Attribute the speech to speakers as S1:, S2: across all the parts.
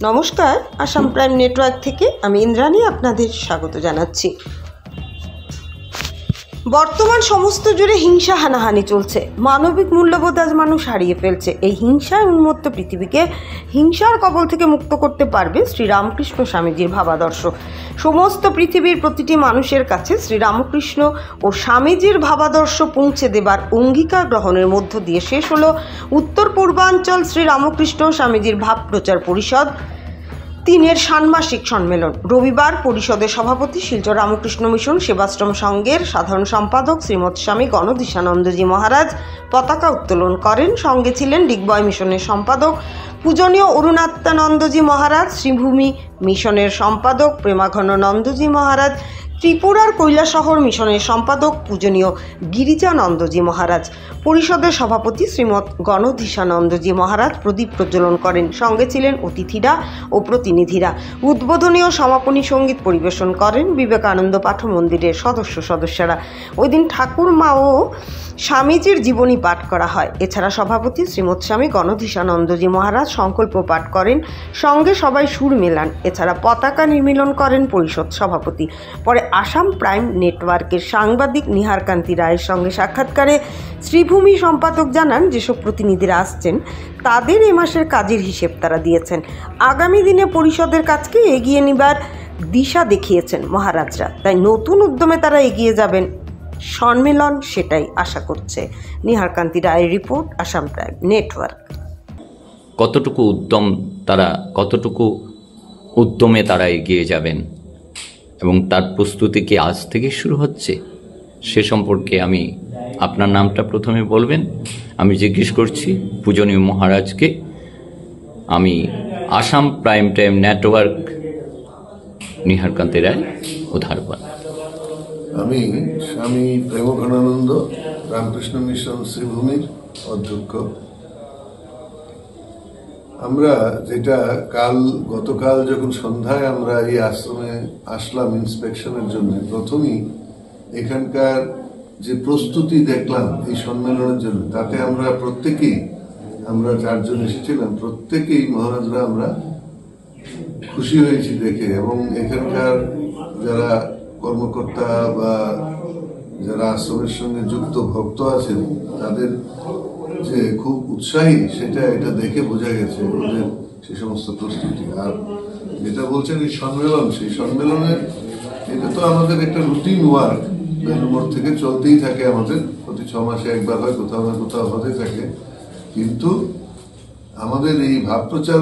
S1: নমস্কার, Assam prime network থেকে আমি ইন্দ্রাণী আপনাদের স্বাগত জানাচ্ছি। বর্তমান সমস্ত জুড়ে হিংসা হানাহানি চলছে। মানবিক মূল্যবোধ আজ মানুষ হারিয়ে ফেলছে। এই হিংসায় উন্মত্ত পৃথিবীকে হিংসার কবল থেকে মুক্ত করতে পারবে শ্রীরামকৃষ্ণ স্বামীজির ভাবাদর্শ। সমস্ত পৃথিবীর প্রতিটি মানুষের কাছে শ্রীরামকৃষ্ণ ও স্বামীজির ভাবাদর্শ পৌঁছে দেবার অঙ্গীকার গ্রহণের মধ্য দিয়ে শেষ হলো উত্তর পূর্বাঞ্চল শ্রীরামকৃষ্ণ স্বামীজির ভাব প্রচার পরিষদ 3-এর ষান্মাসিক সম্মেলন। রবিবার পরিষদের সভাপতি শিলচর রামকৃষ্ণ মিশন সেবাশ্রম সংঘের সাধারণ সম্পাদক শ্রীমৎ স্বামী গণধীশানন্দজি মহারাজ পতাকা উত্তোলন করেন। সঙ্গে ছিলেন ডিগবয় মিশনের সম্পাদক পূজনীয় অরুণাত্মানন্দজি মহারাজ, শ্রীভূমি মিশনের সম্পাদক প্রেমাঘনন্দজি মহারাজ, ত্রিপুরার কৈলাসহর মিশনের সম্পাদক পূজনীয় গিরিজানন্দজি মহারাজ। পরিষদের সভাপতি শ্রীমৎ গণধীশানন্দজি মহারাজ প্রদীপ প্রজ্বলন করেন। সঙ্গে ছিলেন অতিথিরা ও প্রতিনিধিরা। উদ্বোধনী ও সমাপনী সঙ্গীত পরিবেশন করেন বিবেকানন্দ পাঠ মন্দিরের সদস্যরা। ওই দিন ঠাকুরমা ও স্বামীজির জীবনী পাঠ করা হয়। এছাড়া সভাপতি শ্রীমৎ স্বামী গণধীশানন্দজি মহারাজ সংকল্প পাঠ করেন। সঙ্গে সবাই সুর মেলান। এছাড়া পতাকা নির্মীলন করেন পরিষদ সভাপতি। পরে আসাম প্রাইম নেটওয়ার্কের সাংবাদিক নিহারকান্তি রায়ের সঙ্গে সাক্ষাৎকারে শ্রীভূমি সম্পাদক জানান, যেসব প্রতিনিধিরা আসছেন তাদের এ মাসের কাজের হিসেব তারা দিয়েছেন। আগামী দিনে পরিষদের কাজকে এগিয়ে নেবার দিশা দেখিয়েছেন মহারাজরা। তাই নতুন উদ্যমে তারা এগিয়ে যাবেন। সম্মেলন সেটাই আশা করছে। নিহারকান্তি রায়ের রিপোর্ট, আসাম প্রাইম নেটওয়ার্ক।
S2: কতটুকু উদ্যমে তারা এগিয়ে যাবেন এবং তার প্রস্তুতি কি আজ থেকে শুরু হচ্ছে সে সম্পর্কে আপনার নামটা প্রথমে বলবেন। আমি জিজ্ঞেস করছি পূজনীয় মহারাজকে। আমি Assam prime time network, Niharkanti Roy, Udharpan.
S3: আমি স্বামী প্রেমাঘনানন্দ, রামকৃষ্ণ মিশন শ্রীভূমির অধ্যক্ষ। আমরা যেটা গতকাল যখন সন্ধ্যায় আমরা এই আশ্রমে আসলাম ইন্সপেকশনের জন্য, প্রথমেই এখানকার যে প্রস্তুতি দেখলাম এই সম্মেলনের জন্য, তাতে আমরা প্রত্যেকেই, আমরা 4 জন এসেছিলাম, প্রত্যেকেই মহারাজরা আমরা খুশি হয়েছি দেখে। এবং এখানকার যারা কর্মকর্তা বা যারা আশ্রমের সঙ্গে যুক্ত ভক্ত আছেন তাদের যে খুব উৎসাহী, এটা দেখে বোঝা গেছে ওদের সে সমস্ত প্রস্তুতি। আর যেটা বলছেন এই সম্মেলন, সেই সম্মেলনের এটা তো আমাদের একটা রুটিন ওয়ার্ক, বেলুড়মঠ থেকে চলতেই থাকে আমাদের, প্রতি 6 মাসে একবার হয়, কোথাও না কোথাও হতে থাকে। কিন্তু আমাদের এই ভাব প্রচার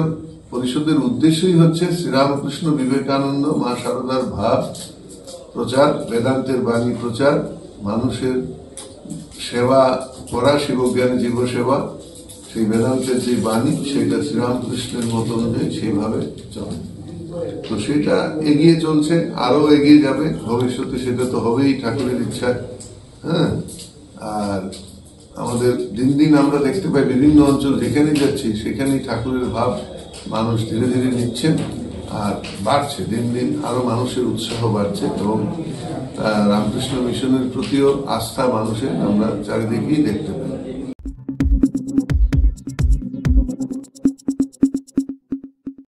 S3: পরিষদের উদ্দেশ্যই হচ্ছে শ্রীরামকৃষ্ণ, বিবেকানন্দ, মা শারদার ভাব প্রচার, বেদান্তের বাণী প্রচার, মানুষের সেবা করা, শিবজ্ঞানী জীব সেবা, সেই বেদান্তের যে বাণী সেটা শ্রীরামকৃষ্ণের মত অনুযায়ী সেইভাবে চলে। তো সেটা এগিয়ে চলছে, আরো এগিয়ে যাবে ভবিষ্যতে, সেটা তো হবেই ঠাকুরের ইচ্ছায়। হ্যাঁ, আর আমাদের দিন দিন আমরা দেখতে পাই বিভিন্ন অঞ্চল যেখানেই যাচ্ছি সেখানেই ঠাকুরের ভাব মানুষ ধীরে ধীরে নিচ্ছেন আর বাড়ছে, দিন দিন আরো মানুষের উৎসাহ বাড়ছে। এবং রামকৃষ্ণ মিশনের প্রতিও আস্থা মানুষের আমরা চারিদিকেই দেখতে পাই।